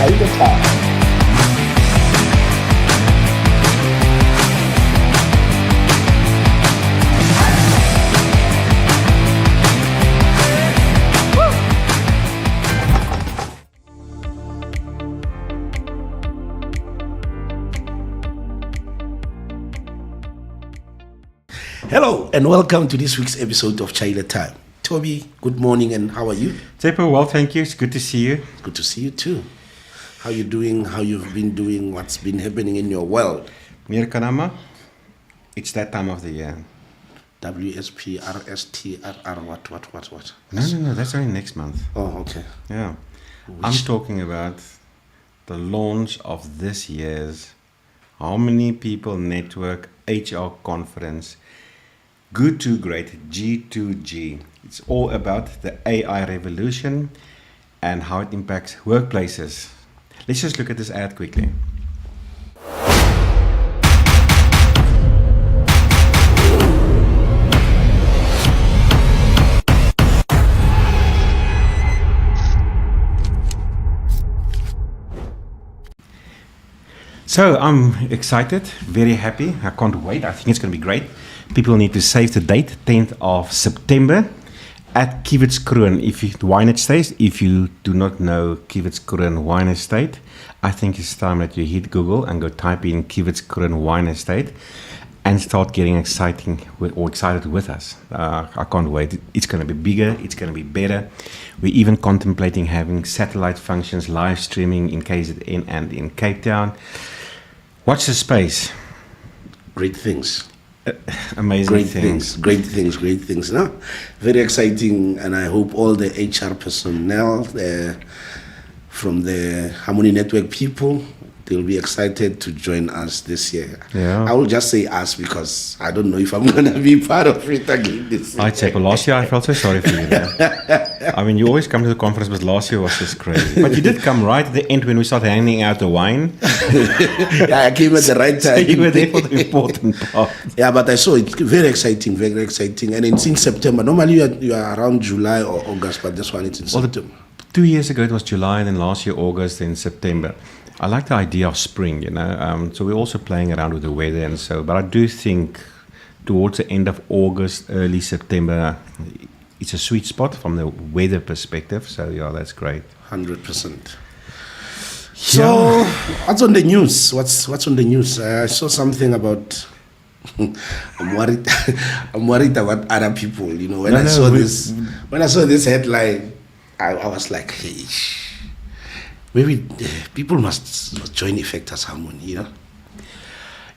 Chaile Time. Hello and welcome to this week's episode of Chaile Time. Toby, good morning and how are you? Tepo, well, thank you. It's good to see you. It's good to see you too. How you doing? How you've been doing? What's been happening in your world? Meneer Kanama, it's that time of the year. WSP, RSTRR, what? No, that's only next month. Oh, okay. Yeah. I'm talking about the launch of this year's Harmony People Network HR conference, Good to Great, G2G. It's all about the AI revolution and how it impacts workplaces. Let's just look at this ad quickly. So I'm excited, very happy. I can't wait. I think it's going to be great. People need to save the date, 10th of September at Kiewitzkroon, Wine Estate. If you do not know Kiewitzkroon Wine Estate, I think it's time that you hit Google and go type in Kiewitzkroon Wine Estate and start getting excited with us. I can't wait. It's going to be bigger. It's going to be better. We're even contemplating having satellite functions, live streaming in KZN and in Cape Town. Watch the space. Great things. Amazing Great things. No? Very exciting, and I hope all the HR personnel from the Harmony Network people, they'll be excited to join us this year. Yeah. I will just say us because I don't know if I'm going to be part of it again this year. I'd say, well, last year I felt so sorry for you. I mean, you always come to the conference, but last year was just crazy. But you did come right at the end when we started handing out the wine. Yeah, I came at the right time. So you were there for the important part. Yeah, but I saw it. Very exciting. And it's in September. Normally you are around July or August, but this one it's in September. 2 years ago it was July, and then last year August, then September. I like the idea of spring, so we're also playing around with the weather and so, but I do think towards the end of August, early September, it's a sweet spot from the weather perspective. So yeah, that's great. 100%. So what's on the news? What's on the news? I saw something about. I'm worried about other people. When I saw this headline, I was like, hey. Maybe people must join Effectus Harmony,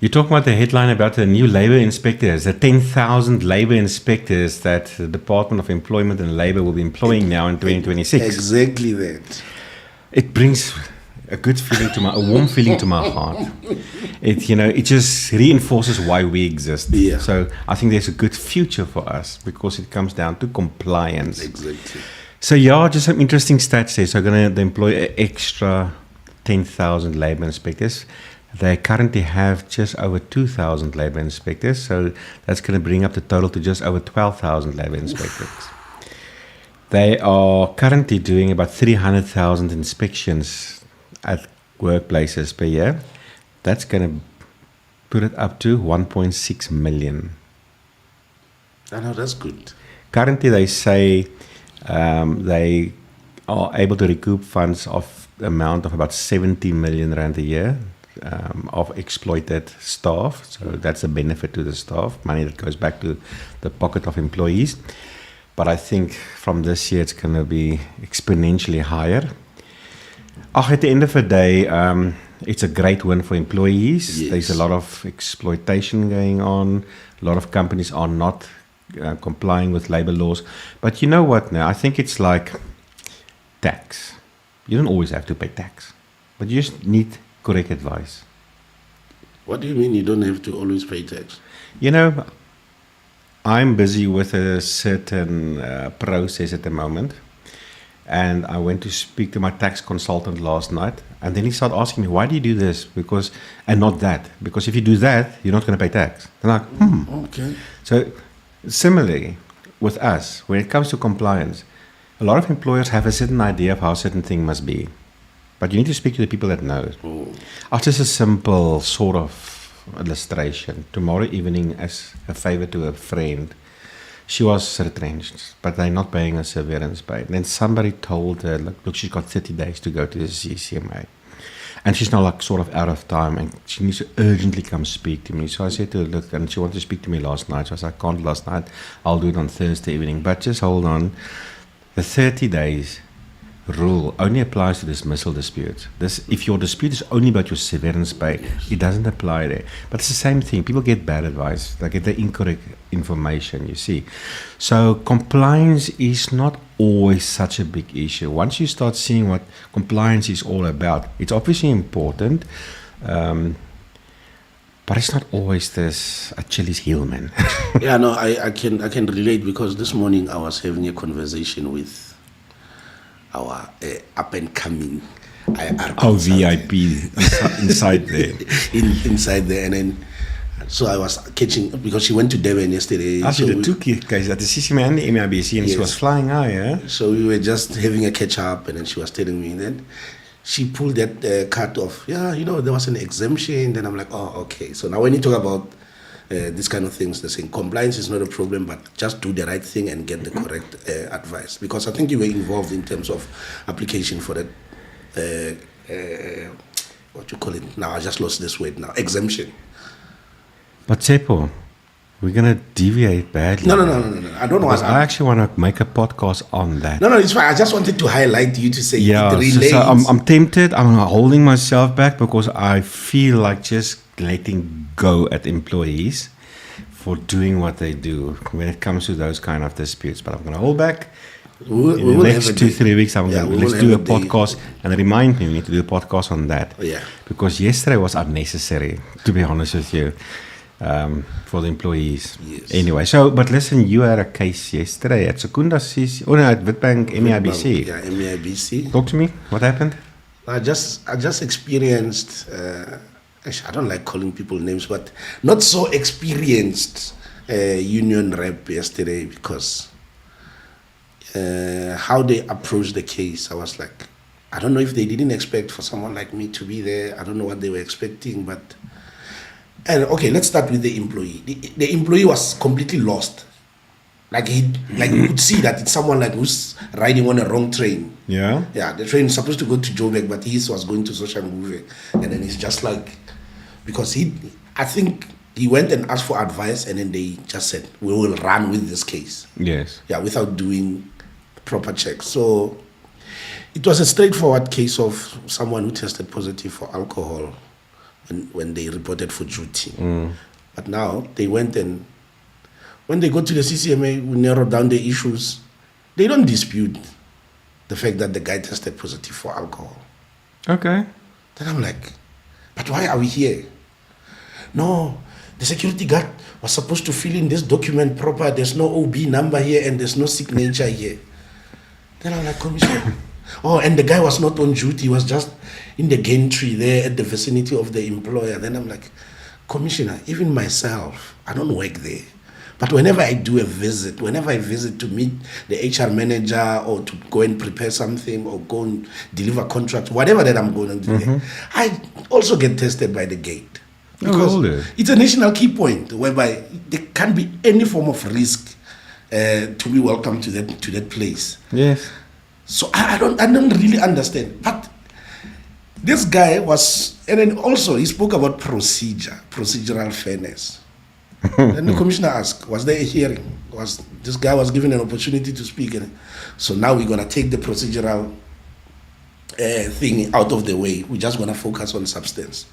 You're talking about the headline about the new labor inspectors, the 10,000 labor inspectors that the Department of Employment and Labor will be employing now in 2026. Exactly that. It brings a warm feeling to my heart. It just reinforces why we exist. Yeah. So I think there's a good future for us because it comes down to compliance. Exactly. So yeah, just some interesting stats there. So they're going to employ an extra 10,000 labor inspectors. They currently have just over 2,000 labor inspectors. So that's going to bring up the total to just over 12,000 labor inspectors. They are currently doing about 300,000 inspections at workplaces per year. That's going to put it up to 1.6 million. I know, that's good. Currently, they say they are able to recoup funds of the amount of about 70 million rand a year of exploited staff. So that's a benefit to the staff, money that goes back to the pocket of employees. But I think from this year, it's going to be exponentially higher. At the end of the day, it's a great win for employees. Yes. There's a lot of exploitation going on. A lot of companies are not complying with labor laws. But you know what now? I think it's like tax. You don't always have to pay tax, but you just need correct advice. What do you mean you don't have to always pay tax? I'm busy with a certain process at the moment, and I went to speak to my tax consultant last night, and then he started asking me, why do you do this? And not that. Because if you do that, you're not going to pay tax. And I'm like, Okay. So similarly, with us, when it comes to compliance, a lot of employers have a certain idea of how a certain thing must be. But you need to speak to the people that know it. Just a simple sort of illustration. Tomorrow evening, as a favor to a friend, she was retrenched, but they're not paying her severance pay. Then somebody told her, look, she's got 30 days to go to the CCMA. And she's now like sort of out of time, and she needs to urgently come speak to me. So I said to her, look, and she wanted to speak to me last night. So I said, I can't last night. I'll do it on Thursday evening. But just hold on. The 30 days rule only applies to dismissal disputes. If your dispute is only about your severance pay, it doesn't apply there. But it's the same thing. People get bad advice. They get the incorrect information, you see. So compliance is not always such a big issue. Once you start seeing what compliance is all about, it's obviously important, but it's not always this Achilles heel, man. Yeah, no, I can relate, because this morning I was having a conversation with our up-and-coming IR VIP inside there. Inside there, and then so I was catching, because she went to Durban yesterday. Actually, the two guys at the CCMA and the MIBC, and she was flying high, yeah? So we were just having a catch-up, and then she was telling me, and then she pulled that card off. Yeah, there was an exemption. Then I'm like, oh, okay. So now when you talk about these kind of things, they're saying compliance is not a problem, but just do the right thing and get the correct advice. Because I think you were involved in terms of application for that, what you call it now? I just lost this word now. Exemption. But Tsepo, we're going to deviate badly. No. I don't know. I actually want to make a podcast on that. No, it's fine. I just wanted to highlight you to say it relates. So I'm tempted. I'm holding myself back because I feel like just letting go at employees for doing what they do when it comes to those kind of disputes. But I'm going to hold back. In the next 2-3 weeks, let's do a podcast. And remind me, we need to do a podcast on that. Yeah. Because yesterday was unnecessary, to be honest with you. For the employees. Yes. Anyway, but listen, you had a case yesterday at Secunda CC, at Witbank MIBC. Yeah, MIBC. Talk to me. What happened? I just experienced, I don't like calling people names, but not so experienced union rep yesterday, because how they approached the case, I was like, I don't know if they didn't expect for someone like me to be there. I don't know what they were expecting, but... And okay, let's start with the employee. The employee was completely lost. Like you could see that it's someone like who's riding on a wrong train. Yeah. Yeah, the train is supposed to go to Joburg, but he was going to Soshanguve, and then he's just like, because I think he went and asked for advice, and then they just said, we will run with this case. Yes. Yeah, without doing proper checks. So it was a straightforward case of someone who tested positive for alcohol when they reported for duty. But now they went, and when they go to the CCMA, we narrowed down the issues. They don't dispute the fact that the guy tested positive for alcohol. Okay. Then I'm like, but why are we here? No, the security guard was supposed to fill in this document proper. There's no OB number here, and there's no signature here. Then I'm like, Commissioner. Oh, and the guy was not on duty. He was just in the gantry there at the vicinity of the employer. Then I'm like, Commissioner, even myself, I don't work there. But whenever I do a visit, whenever I visit to meet the HR manager or to go and prepare something or go and deliver contracts, whatever that I'm going to do there, I also get tested by the gate. Because it's a national key point whereby there can't be any form of risk to be welcome to that place. Yes. So I don't really understand. But this guy was, and then also he spoke about procedural fairness. Then the commissioner asked, was there a hearing? This guy was given an opportunity to speak? And so now we're going to take the procedural thing out of the way. We're just going to focus on substance.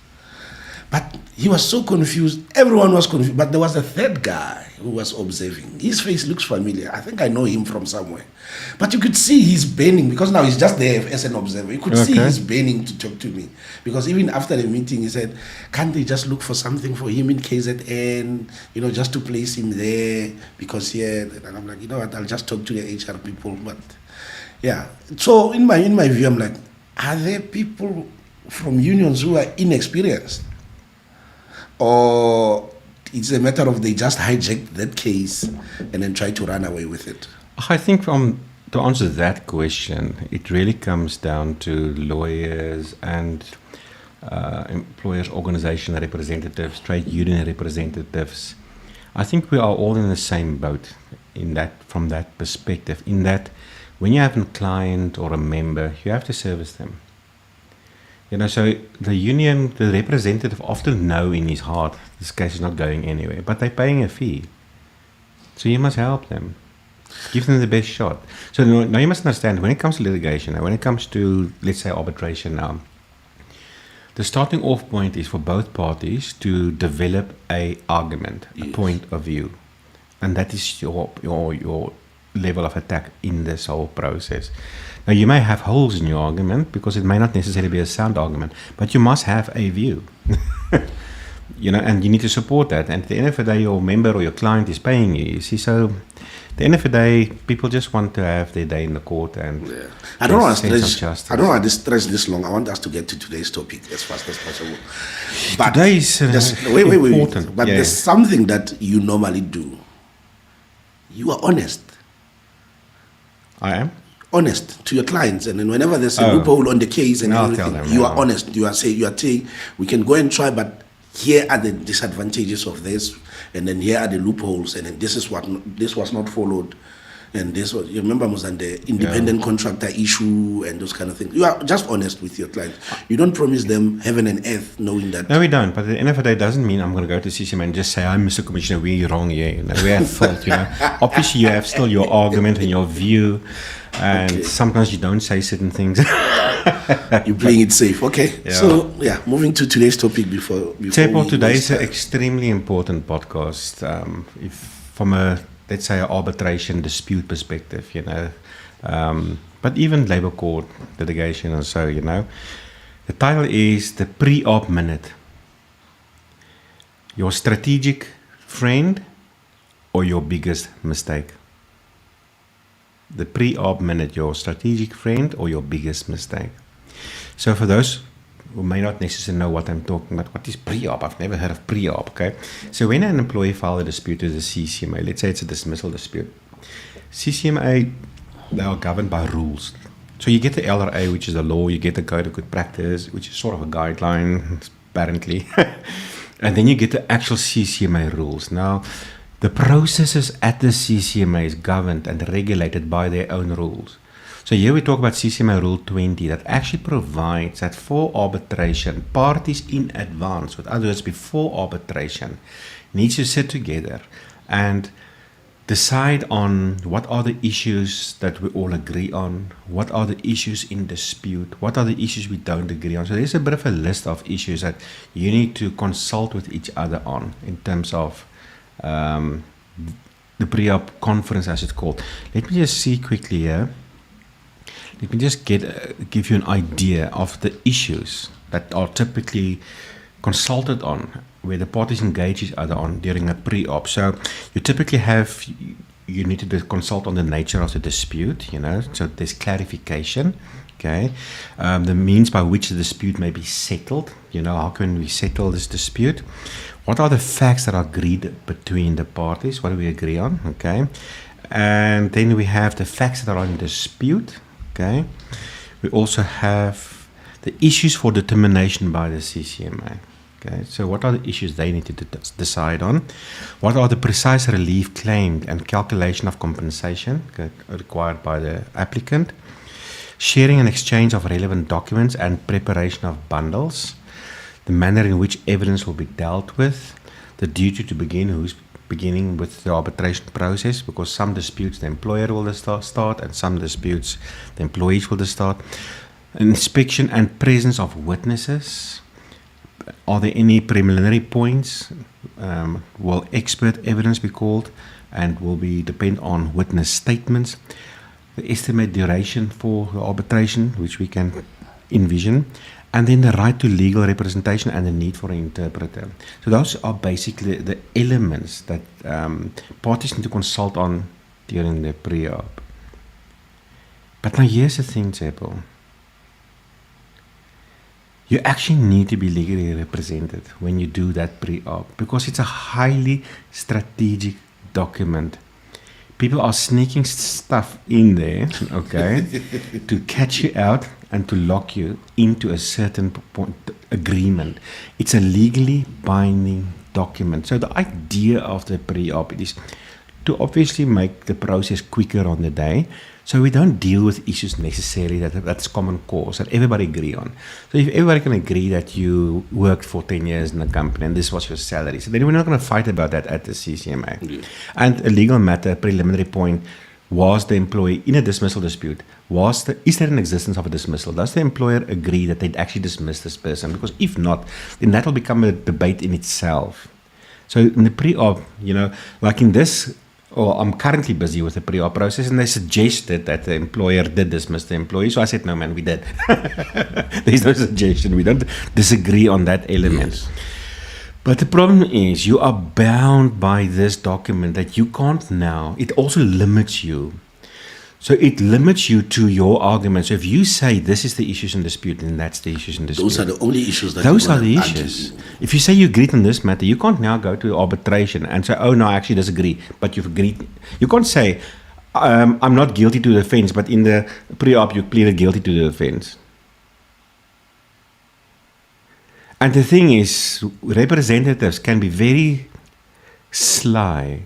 But he was so confused. Everyone was confused. But there was a third guy who was observing. His face looks familiar. I think I know him from somewhere. But you could see he's bending, because now he's just there as an observer. You could see he's bending to talk to me. Because even after the meeting, he said, can't they just look for something for him in KZN, just to place him there? Because here, and I'm like, you know what, I'll just talk to the HR people. But yeah. So in my view, I'm like, are there people from unions who are inexperienced? Or it's a matter of they just hijacked that case and then try to run away with it? I think from To answer that question, it really comes down to lawyers and employers' organization representatives, trade union representatives. I think we are all in the same boat from that perspective, in that when you have a client or a member, you have to service them. So the union, the representative often know in his heart this case is not going anywhere, but they're paying a fee. So you must help them. Give them the best shot. So now you must understand, when it comes to litigation, when it comes to, let's say, arbitration now, the starting off point is for both parties to develop a argument, a point of view. And that is your level of attack in this whole process. Now, you may have holes in your argument because it may not necessarily be a sound argument, but you must have a view. And you need to support that. And at the end of the day, your member or your client is paying you. You see, so at the end of the day, people just want to have their day in the court. And I don't want to stress this long. I want us to get to today's topic as fast as possible. But today's important. But there's something that you normally do. You are honest. I am? Honest to your clients, and then whenever there's a loophole on the case and everything, you are honest. You are saying we can go and try, but here are the disadvantages of this, and then here are the loopholes, and then this was not followed, and this was, you remember, Mozan, the independent contractor issue and those kind of things. You are just honest with your clients. You don't promise them heaven and earth, knowing that. No, we don't. But at the end of the day, it doesn't mean I'm going to go to CCMA and just say, I'm Mr. Commissioner, we're wrong here. We have fault. Obviously, you have still your argument and your view, and sometimes you don't say certain things. You're playing it safe. Okay. Yeah. So, moving to today's topic before today is an extremely important podcast. If from a, let's say, an arbitration dispute perspective, but even Labour Court litigation and so, the title is the pre-op minute. Your strategic friend or your biggest mistake? The pre-op minute, your strategic friend or your biggest mistake? So for those who may not necessarily know what I'm talking about, what is pre-op? I've never heard of pre-op, okay? So when an employee files a dispute with the CCMA, let's say it's a dismissal dispute, CCMA, they are governed by rules. So you get the LRA, which is the law, you get the Code of Good Practice, which is sort of a guideline, apparently, and then you get the actual CCMA rules. Now, the processes at the CCMA is governed and regulated by their own rules. So here we talk about CCMA Rule 20 that actually provides that for arbitration, parties in advance, with other words, before arbitration, needs to sit together and decide on what are the issues that we all agree on, what are the issues in dispute, what are the issues we don't agree on. So there's a bit of a list of issues that you need to consult with each other on in terms of the pre-op conference, as it's called. Let me just see quickly here. Let me just give you an idea of the issues that are typically consulted on, where the parties engage each other on during a pre-op. So you typically you need to consult on the nature of the dispute, so there's clarification, okay? The means by which the dispute may be settled, how can we settle this dispute? What are the facts that are agreed between the parties? What do we agree on, okay? And then we have the facts that are in dispute, okay? We also have the issues for determination by the CCMA. Okay, so what are the issues they need to decide on? What are the precise relief claimed and calculation of compensation required by the applicant? Sharing and exchange of relevant documents and preparation of bundles. The manner in which evidence will be dealt with. The duty to begin, who's beginning with the arbitration process, because some disputes the employer will start and some disputes the employees will start. Inspection and presence of witnesses. Are there any preliminary points? Will expert evidence be called and will be depend on witness statements? The estimate duration for the arbitration, which we can envision, and then the right to legal representation and the need for an interpreter. So those are basically the elements that parties need to consult on during the pre-op. But now here's the thing, Chaile. You actually need to be legally represented when you do that pre-op, because it's a highly strategic document. People are sneaking stuff in there, okay, to catch you out and to lock you into a certain agreement. It's a legally binding document. So the idea of the pre-op is to obviously make the process quicker on the day, so we don't deal with issues necessarily that's common cause that everybody agree on. So if everybody can agree that you worked for 10 years in a company and this was your salary, so then we're not going to fight about that at the CCMA. Yeah. And a legal matter, preliminary point, was the employee in a dismissal dispute? Is there an existence of a dismissal? Does the employer agree that they'd actually dismiss this person? Because if not, then that will become a debate in itself. So in the pre-op, like in this, I'm currently busy with the pre-op process, and they suggested that the employer did dismiss the employee. So I said, no, man, we did. There's no suggestion. We don't disagree on that element. Yes. But the problem is you are bound by this document that you can't now. It also limits you. So it limits you to your argument. So if you say this is the issues in dispute, then that's the issues in dispute. Those are the only issues that Those are the issues. If you say you agreed on this matter, you can't now go to arbitration and say, oh no, I actually disagree. But you've agreed. You can't say, I'm not guilty to the offense, but in the pre-op you pleaded guilty to the offense. And the thing is, representatives can be very sly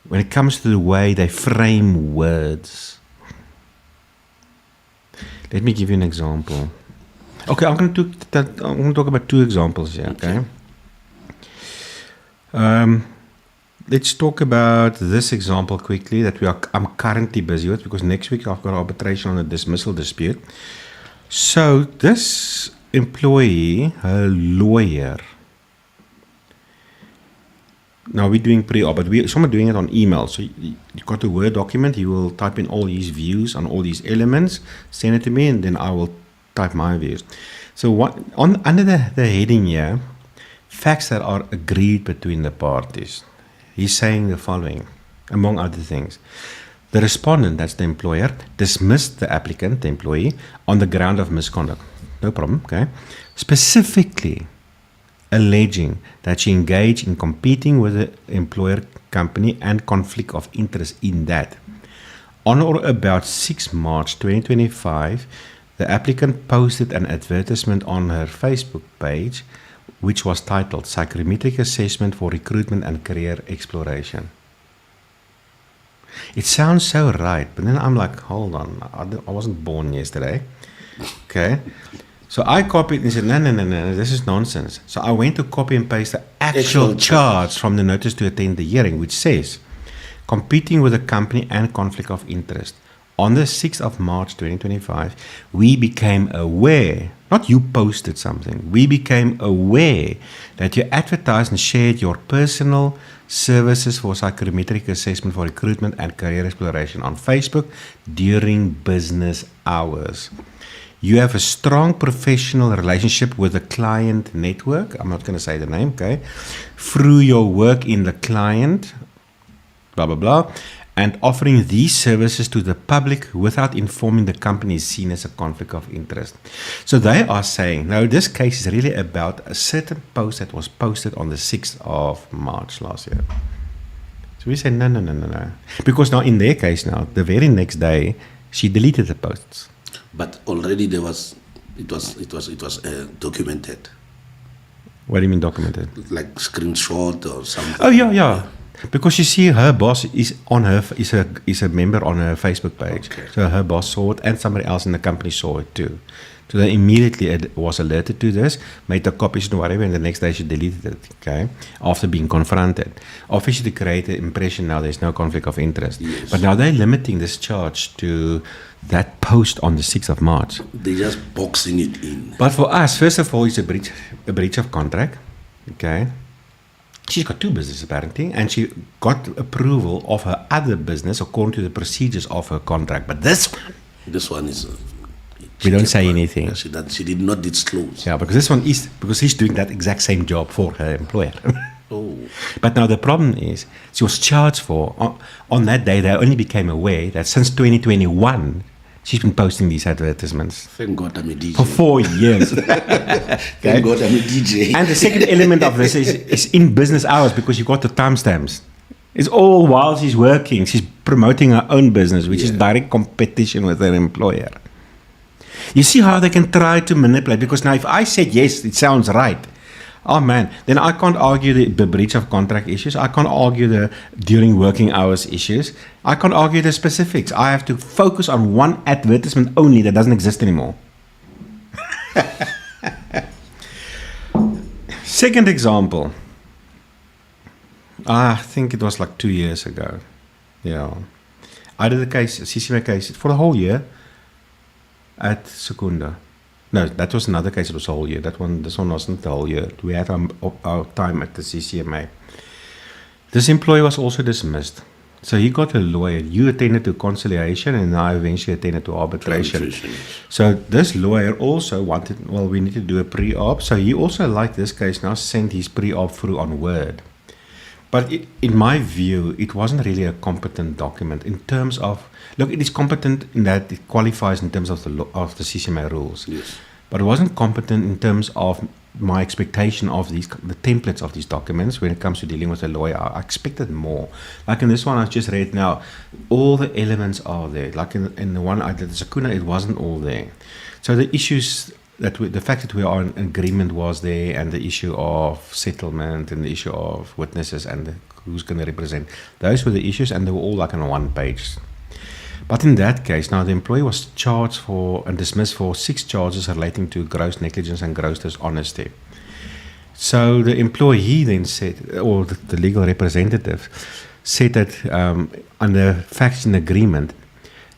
when it comes to the way they frame words. Let me give you an example. Okay, I'm going to talk about two examples here, okay? Let's talk about this example quickly that I'm currently busy with, because next week I've got arbitration on a dismissal dispute. So this employee, her lawyer, now we're doing pre-op, but some are doing it on email. So you got a Word document, he will type in all his views on all these elements, send it to me, and then I will type my views. So under the heading here, facts that are agreed between the parties, he's saying the following, among other things. The respondent, that's the employer, dismissed the applicant, the employee, on the ground of misconduct. No problem, okay? Specifically alleging that she engaged in competing with the employer company and conflict of interest in that. On or about 6 March 2025, the applicant posted an advertisement on her Facebook page which was titled Psychometric Assessment for Recruitment and Career Exploration. It sounds so right, but then I'm like, hold on, I wasn't born yesterday. Okay. So I copied and said, no, this is nonsense. So I went to copy and paste the actual charge from the notice to attend the hearing, which says, competing with a company and conflict of interest. On the 6th of March 2025, we became aware, not you posted something, we became aware that you advertised and shared your personal services for psychometric assessment for recruitment and career exploration on Facebook during business hours. You have a strong professional relationship with the client network. I'm not going to say the name, okay? Through your work in the client, blah, blah, blah, and offering these services to the public without informing the company is seen as a conflict of interest. So they are saying, now this case is really about a certain post that was posted on the 6th of March last year. So we say, no. Because now in their case now, the very next day, she deleted the posts. But already it was documented. What do you mean documented? Like screenshot or something. Oh yeah. Because you see, her boss is a member on her Facebook page. Okay. So her boss saw it, and somebody else in the company saw it too. So they immediately was alerted to this, made the copies and whatever, and the next day she deleted it. Okay, after being confronted, obviously to create the impression now there's no conflict of interest. Yes. But now they're limiting this charge to that post on the 6th of March. They're just boxing it in. But for us, first of all, it's a breach of contract. Okay. She's got 2 businesses apparently, and she got approval of her other business according to the procedures of her contract. But this one is. We don't say anything. She did not disclose. Yeah, because this one is because she's doing that exact same job for her employer. Oh. But now the problem is she was charged for on that day. They only became aware that since 2021 she's been posting these advertisements. Thank God I'm a DJ. For 4 years. Thank God I'm a DJ. And the second element of this is in business hours, because you got the timestamps. It's all while she's working. She's promoting her own business, which is direct competition with her employer. You see how they can try to manipulate? Because now if I said yes, it sounds right. Oh man, then I can't argue the breach of contract issues. I can't argue the during working hours issues. I can't argue the specifics. I have to focus on one advertisement only that doesn't exist anymore. Second example. I think it was like 2 years ago. Yeah. I did a case, a CCMA case, for the whole year at Secunda. No, that was another case. It was a whole year. This one wasn't the whole year. We had our time at the CCMA. This employee was also dismissed. So he got a lawyer. You attended to conciliation, and I eventually attended to arbitration. So this lawyer also wanted, we need to do a pre-arb. So he also, like this case now, sent his pre-arb through on Word. But in my view, it wasn't really a competent document in terms of, look, it is competent in that it qualifies in terms of the CCMA rules. Yes. But it wasn't competent in terms of my expectation of the templates of these documents when it comes to dealing with a lawyer. I expected more. Like in this one I just read now, all the elements are there. Like in the one I did, the Secunda, it wasn't all there. So the issues, the fact that we are in agreement was there, and the issue of settlement and the issue of witnesses and who's going to represent, those were the issues, and they were all like on one page. But in that case, now the employee was charged for and dismissed for 6 charges relating to gross negligence and gross dishonesty. So the employee then said, or the legal representative said that under facts in agreement,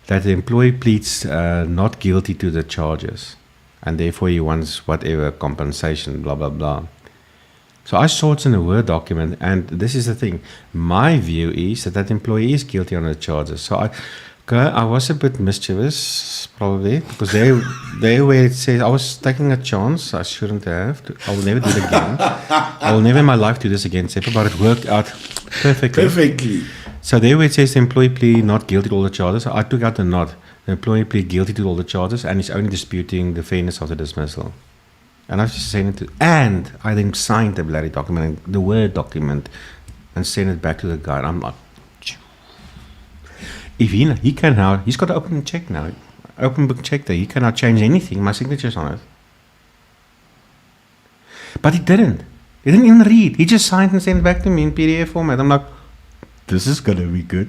that the employee pleads not guilty to the charges, and therefore he wants whatever compensation, blah, blah, blah. So I saw it in a Word document, and this is the thing. My view is that employee is guilty on the charges. So I was a bit mischievous, probably, because there where it says I was taking a chance, I shouldn't have. I will never do it again. I will never in my life do this again, but it worked out perfectly. So there where it says the employee plead not guilty to all the charges, I took out the not. The employee plead guilty to all the charges and is only disputing the fairness of the dismissal. And I was just saying it and I then signed the bloody document, the Word document, and sent it back to the guy. And I'm like, if he can now, he's got to open check now, open book check there. He cannot change anything. My signature's on it. But he didn't. He didn't even read. He just signed and sent it back to me in PDF format. I'm like, this is gonna be good.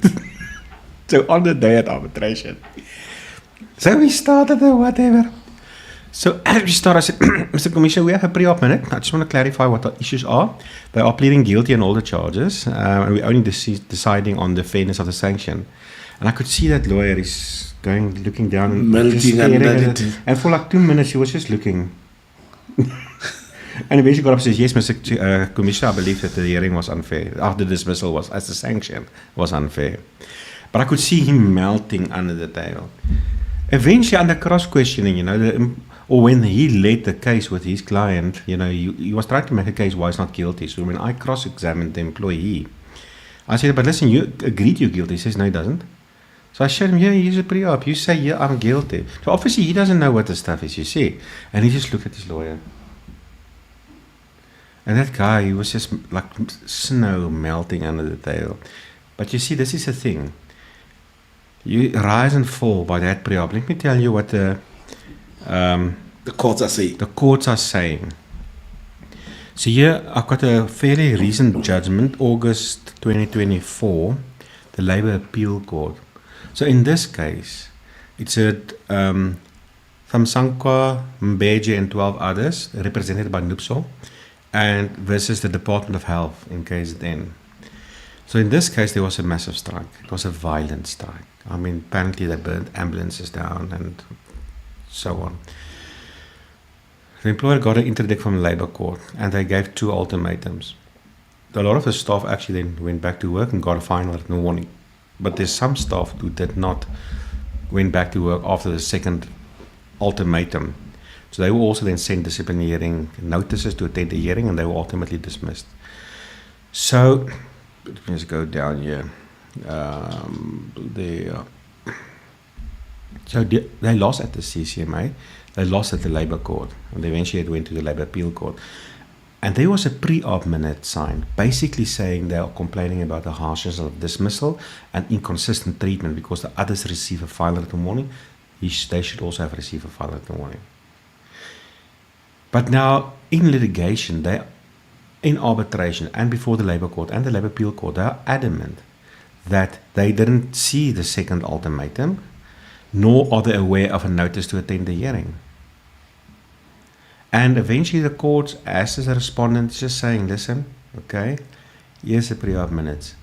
So on the day at arbitration, so we started or whatever. So as we started, I said, Mr. Commissioner, we have a pre-op minute. I just want to clarify what the issues are. They are pleading guilty on all the charges, and we're only deciding on the fairness of the sanction. And I could see that lawyer is looking down and melting and for like 2 minutes he was just looking. And eventually got up and says, yes, Mr. Commissioner, I believe that the hearing was unfair. After the dismissal as the sanction was unfair. But I could see him melting under the table. Eventually, under cross-questioning, or when he led the case with his client, he was trying to make a case why he's not guilty. So when I cross-examined the employee, I said, but listen, you agreed you're guilty. He says, no, he doesn't. So I showed him, here's a pre-op. You say, yeah, I'm guilty. So obviously he doesn't know what the stuff is, you see. And he just looked at his lawyer. And that guy, he was just like snow melting under the table. But you see, this is the thing. You rise and fall by that pre-op. Let me tell you what the courts are saying. The courts are saying. So here, I've got a fairly recent judgment, August 2024, the Labour Appeal Court. So in this case, it's Thamsanqa, Mbeje and 12 others, represented by NUPSO, and versus the Department of Health in KZN. So in this case, there was a massive strike. It was a violent strike. I mean, apparently they burned ambulances down and so on. The employer got an interdict from the Labour Court, and they gave 2 ultimatums. A lot of the staff actually then went back to work and got a final written warning. But there's some staff who did not went back to work after the second ultimatum. So they were also then sent disciplinary hearing notices to attend the hearing, and they were ultimately dismissed. So let's go down here. So they lost at the CCMA, they lost at the Labour Court, and eventually it went to the Labour Appeal Court. And there was a pre-op minute signed, basically saying they are complaining about the harshness of dismissal and inconsistent treatment because the others receive a final written warning. They should also have received a final written warning. But now, in litigation, in arbitration and before the Labour Court and the Labour Appeal Court, they are adamant that they didn't see the second ultimatum, nor are they aware of a notice to attend the hearing. And eventually the court, as the respondent, is just saying, listen, okay, here's the pre-op minutes.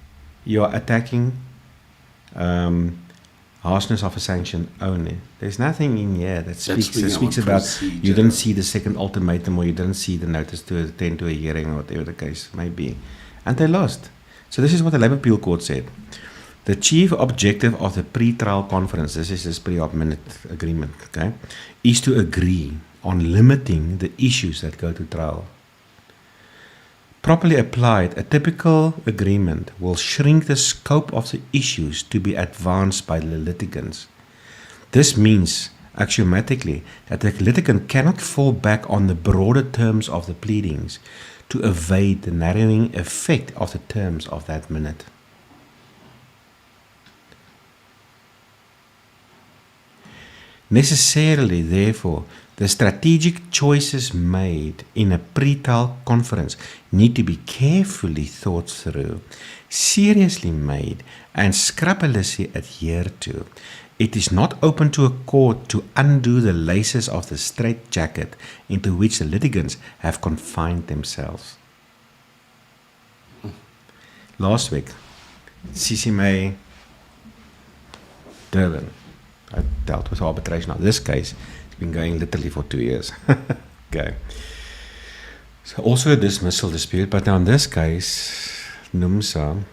You are attacking harshness of a sanction only. There's nothing in here that speaks about you didn't see the second ultimatum or you didn't see the notice to attend to a hearing or whatever the case may be. And they lost. So this is what the Labour Appeal Court said. The chief objective of the pre-trial conference, this is this pre-op minute agreement, okay, is to agree on limiting the issues that go to trial. Properly applied, a typical agreement will shrink the scope of the issues to be advanced by the litigants. This means, axiomatically, that the litigant cannot fall back on the broader terms of the pleadings to evade the narrowing effect of the terms of that minute. Necessarily, therefore, the strategic choices made in a pre-trial conference need to be carefully thought through, seriously made, and scrupulously adhered to. It is not open to a court to undo the laces of the straitjacket into which the litigants have confined themselves. Last week, CCMA Durban, I dealt with arbitration. Now, this case has been going literally for 2 years. Okay. So also a dismissal dispute, but now in this case, NUMSA,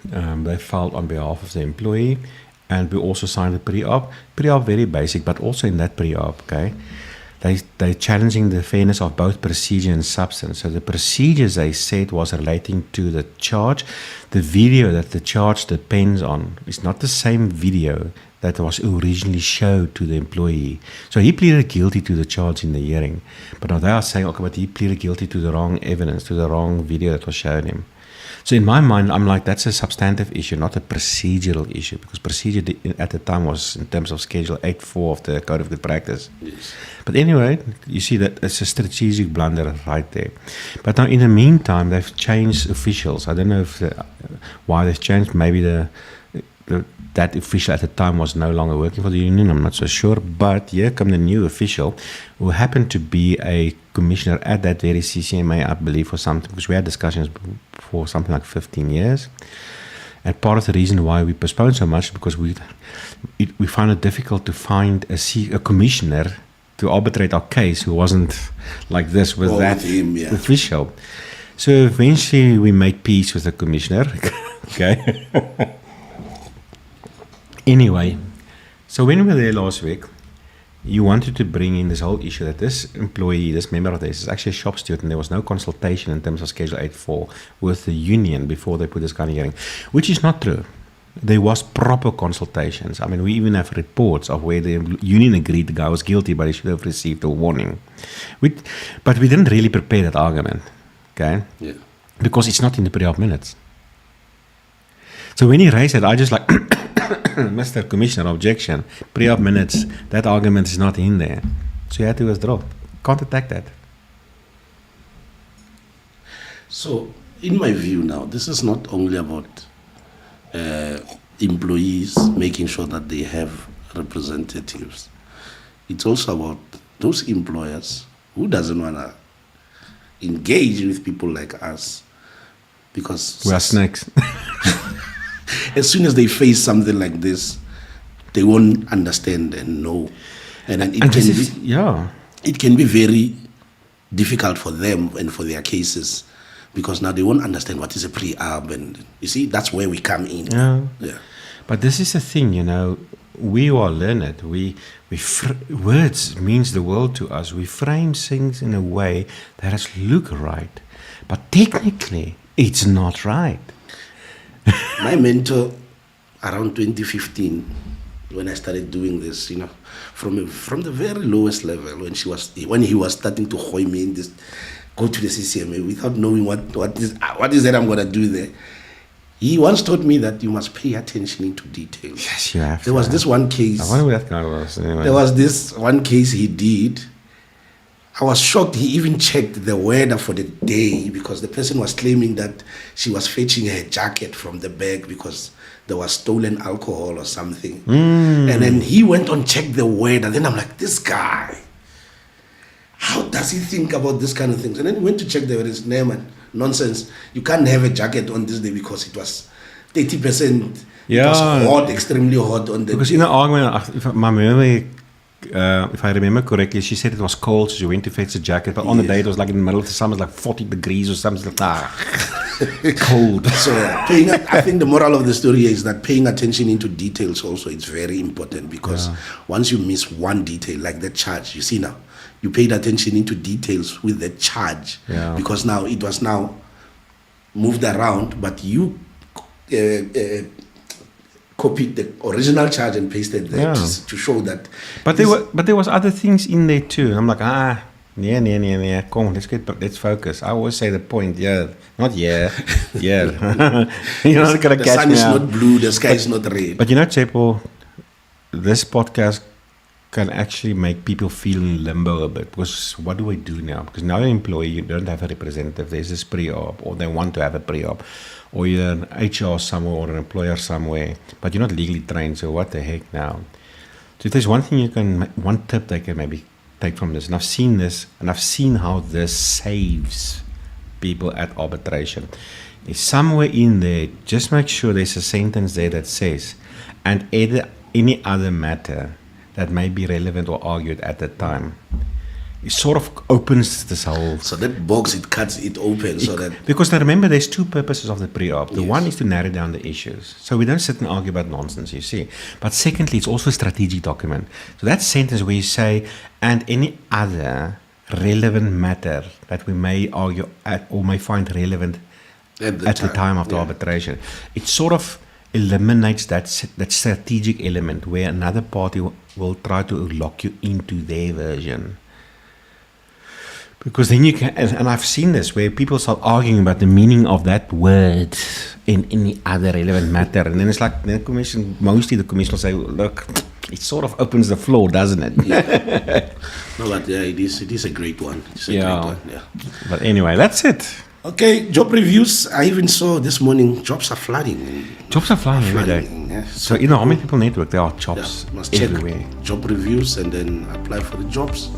they filed on behalf of the employee, and we also signed a pre-op. Pre-op very basic, but also in that pre-op, okay, they're challenging the fairness of both procedure and substance. So the procedures they said was relating to the charge. The video that the charge depends on is not the same video that was originally showed to the employee. So he pleaded guilty to the charge in the hearing. But now they are saying, okay, but he pleaded guilty to the wrong evidence, to the wrong video that was shown him. So in my mind, I'm like, that's a substantive issue, not a procedural issue, because procedure at the time was in terms of Schedule 8.4 of the Code of Good Practice. Yes. But anyway, you see that it's a strategic blunder right there. But now in the meantime, they've changed officials. I don't know if why they've changed. Maybe that official at the time was no longer working for the union, I'm not so sure, but here come the new official who happened to be a commissioner at that very CCMA, I believe, for something, because we had discussions for something like 15 years. And part of the reason why we postponed so much is because we found it difficult to find a commissioner to arbitrate our case who wasn't like this with that official. So eventually we made peace with the commissioner. Okay. Anyway, so when we were there last week, you wanted to bring in this whole issue that this employee, this member of this, is actually a shop steward, and there was no consultation in terms of Schedule 8.4 with the union before they put this kind of hearing, which is not true. There was proper consultations. I mean, we even have reports of where the union agreed the guy was guilty, but he should have received a warning. But we didn't really prepare that argument, okay? Yeah. Because it's not in the pre-op minutes. So when he raised it, I just like... Mr. Commissioner, objection. Pre-op minutes, that argument is not in there. So you had to withdraw. Can't attack that. So, in my view now, this is not only about employees making sure that they have representatives. It's also about those employers who doesn't want to engage with people like us because... we are snakes. As soon as they face something like this, they won't understand and know. And it can be very difficult for them and for their cases because now they won't understand what is a pre-arb. And you see, that's where we come in. Yeah. But this is the thing, you know, we are learned. Words means the world to us. We frame things in a way that is look right. But technically, it's not right. My mentor, around 2015, when I started doing this, you know, from the very lowest level, when he was starting to hoy me in this, go to the CCMA without knowing what is that I'm going to do there. He once taught me that you must pay attention into details. Yes, you have. There was this one case. I wonder who that guy was. Anyway. There was this one case he did. I was shocked. He even checked the weather for the day because the person was claiming that she was fetching her jacket from the bag because there was stolen alcohol or something. And then he went on check the weather. Then I'm like, this guy, how does he think about this kind of things? And then he went to check the weather. His name and nonsense. You can't have a jacket on this day because it was 30%. Yeah. It was hot, extremely hot on the Because day. in the argument, if I remember correctly, she said it was cold, so she went to fetch a jacket. But on the day, it was like in the middle of the summer, it was like 40 degrees or something. Cold. So I think the moral of the story is that paying attention into details also is very important because once you miss one detail, like the charge, you see now, you paid attention into details with the charge because now it was now moved around, but you copied the original charge and pasted there to show that. But there was other things in there too. I'm like, come, let's focus. I always say the point, not you're not gonna the catch sun me is out. not blue, the sky is not red. But you know, Chaile, this podcast can actually make people feel in limbo a bit because what do I do now? Because now you're an employee, you don't have a representative. There's this pre-op, or they want to have a pre-op, or you're an HR somewhere or an employer somewhere, but you're not legally trained. So what the heck now? So if there's one tip they can maybe take from this, and I've seen this, and I've seen how this saves people at arbitration. Is somewhere in there, just make sure there's a sentence there that says, and any other matter that may be relevant or argued at the time. It sort of opens this whole... So that box, it cuts it open so that... Because now remember, there's two purposes of the pre-op. The one is to narrow down the issues. So we don't sit and argue about nonsense, you see. But secondly, it's also a strategic document. So that sentence where you say, and any other relevant matter that we may argue at or may find relevant at the time of the arbitration, it sort of eliminates that strategic element where another party will try to lock you into their version. Because then you can, and I've seen this where people start arguing about the meaning of that word in any other relevant matter, and then it's like the commission will say, look, it sort of opens the floor, doesn't it? No, but it is a great one. It's a great one. But anyway, that's it. Okay, job reviews. I even saw this morning jobs are flooding. Jobs are flying every day. Yeah. So in the Harmony People Network, there are jobs must everywhere. Check job reviews and then apply for the jobs.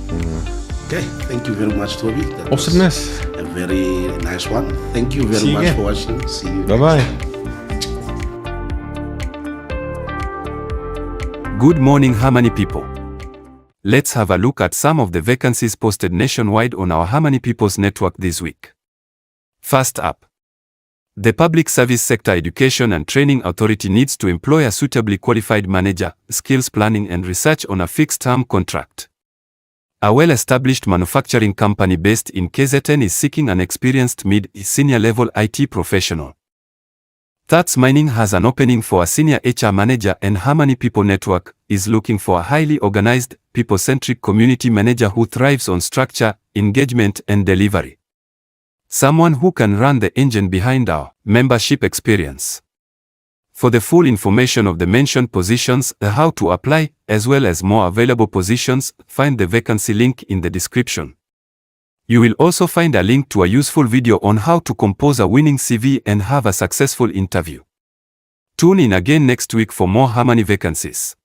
Okay, thank you very much, Toby. That Awesomeness. was a very nice one. Thank you very much for watching. See you. Bye-bye. Good morning, Harmony people. Let's have a look at some of the vacancies posted nationwide on our Harmony People's Network this week. First up, the Public Service Sector Education and Training Authority needs to employ a suitably qualified manager, skills planning and research on a fixed-term contract. A well-established manufacturing company based in KZN is seeking an experienced mid-senior level IT professional. Tats Mining has an opening for a senior HR manager, and Harmony People Network is looking for a highly organized, people-centric community manager who thrives on structure, engagement and delivery. Someone who can run the engine behind our membership experience. For the full information of the mentioned positions, how to apply, as well as more available positions, find the vacancy link in the description. You will also find a link to a useful video on how to compose a winning CV and have a successful interview. Tune in again next week for more Harmony vacancies.